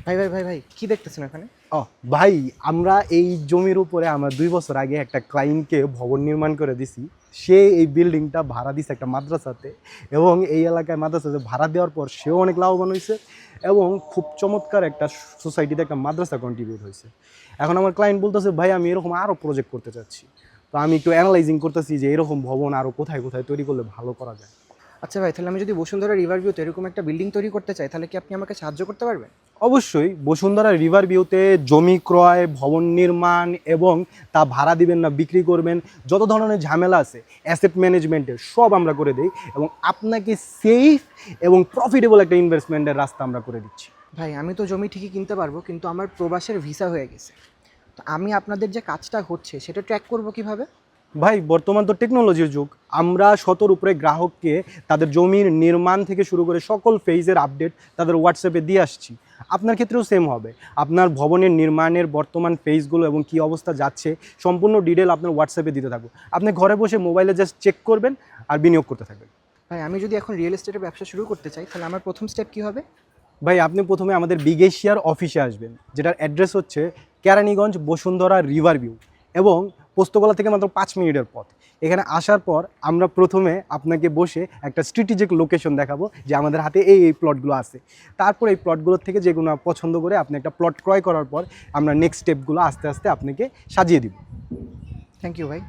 ভাই ভাই ভাই ভাই কি দেখতেছেন এখানে? ও ভাই, আমরা এই জমির উপরে আমরা 2 বছর আগে একটা ক্লায়েন্টকে ভবন নির্মাণ করে দিছি। সে এই বিল্ডিংটা ভাড়া দিছে একটা মাদ্রাসাতে, এবং এই এলাকায় মাদ্রাসাতে ভাড়া দেওয়ার পর সেও অনেক লাভবান হয়েছে, এবং খুব চমৎকার একটা সোসাইটিতে একটা মাদ্রাসা কন্ট্রিবিউট হয়েছে। এখন আমার ক্লায়েন্ট বলতেছে, ভাই আমি এরকম আরও প্রজেক্ট করতে চাচ্ছি। তো আমি একটু অ্যানালাইজিং করতেছি যে এরকম ভবন আরও কোথায় কোথায় তৈরি করলে ভালো করা যায়। আচ্ছা ভাই, তাহলে আমি যদি বসুন্ধরা রিভার ভিউতে এরকম একটা বিল্ডিং তৈরি করতে চাই, তাহলে কি আপনি আমাকে সাহায্য করতে পারবেন? অবশ্যই বসুন্ধরা রিভার ভিউতে জমি ক্রয়, ভবন নির্মাণ এবং তা ভাড়া দিবেন না বিক্রি করবেন, যত ধরনের ঝামেলা আছে অ্যাসেট ম্যানেজমেন্টের সব আমরা করে দিই, এবং আপনাকে সেফ এবং প্রফিটেবল একটা ইনভেস্টমেন্টের রাস্তা আমরা করে দিচ্ছি। ভাই আমি তো জমি ঠিকই কিনতে পারবো, কিন্তু আমার প্রবাসের ভিসা হয়ে গেছে। তো আমি আপনাদের যে কাজটা হচ্ছে সেটা ট্র্যাক করবো কিভাবে? ভাই বর্তমান তো টেকনোলজির যুগ, আমরা শতর উপরে গ্রাহককে তাদের জমির নির্মাণ থেকে শুরু করে সকল ফেজের আপডেট তাদের হোয়াটসঅ্যাপে দিয়ে আসছি। আপনার ক্ষেত্রেও সেম হবে। আপনার ভবনের নির্মাণের বর্তমান ফেজগুলো এবং কী অবস্থা যাচ্ছে সম্পূর্ণ ডিটেল আপনার হোয়াটসঅ্যাপে দিতে থাকবো। আপনি ঘরে বসে মোবাইলে জাস্ট চেক করবেন আর বিনিয়োগ করতে থাকবেন। ভাই আমি যদি এখন রিয়েল এস্টেটের ব্যবসা শুরু করতে চাই, তাহলে আমার প্রথম স্টেপ কী হবে? ভাই আপনি প্রথমে আমাদের বিগ এশিয়ার অফিসে আসবেন, যেটার অ্যাড্রেস হচ্ছে কেরানীগঞ্জ বসুন্ধরা রিভার ভিউ, এবং পোস্তগোলা থেকে মাত্র 5 মিনিটের পথ। এখানে আসার পর আমরা প্রথমে আপনাকে বসে একটা স্ট্র্যাটেজিক লোকেশন দেখাবো যে আমাদের হাতে এই এই প্লটগুলো আছে। তারপর এই প্লটগুলোর থেকে যেগুলো পছন্দ করে আপনি একটা প্লট ক্রয় করার পর আমরা নেক্সট স্টেপগুলো আস্তে আস্তে আপনাকে সাজিয়ে দিব। থ্যাংক ইউ ভাই।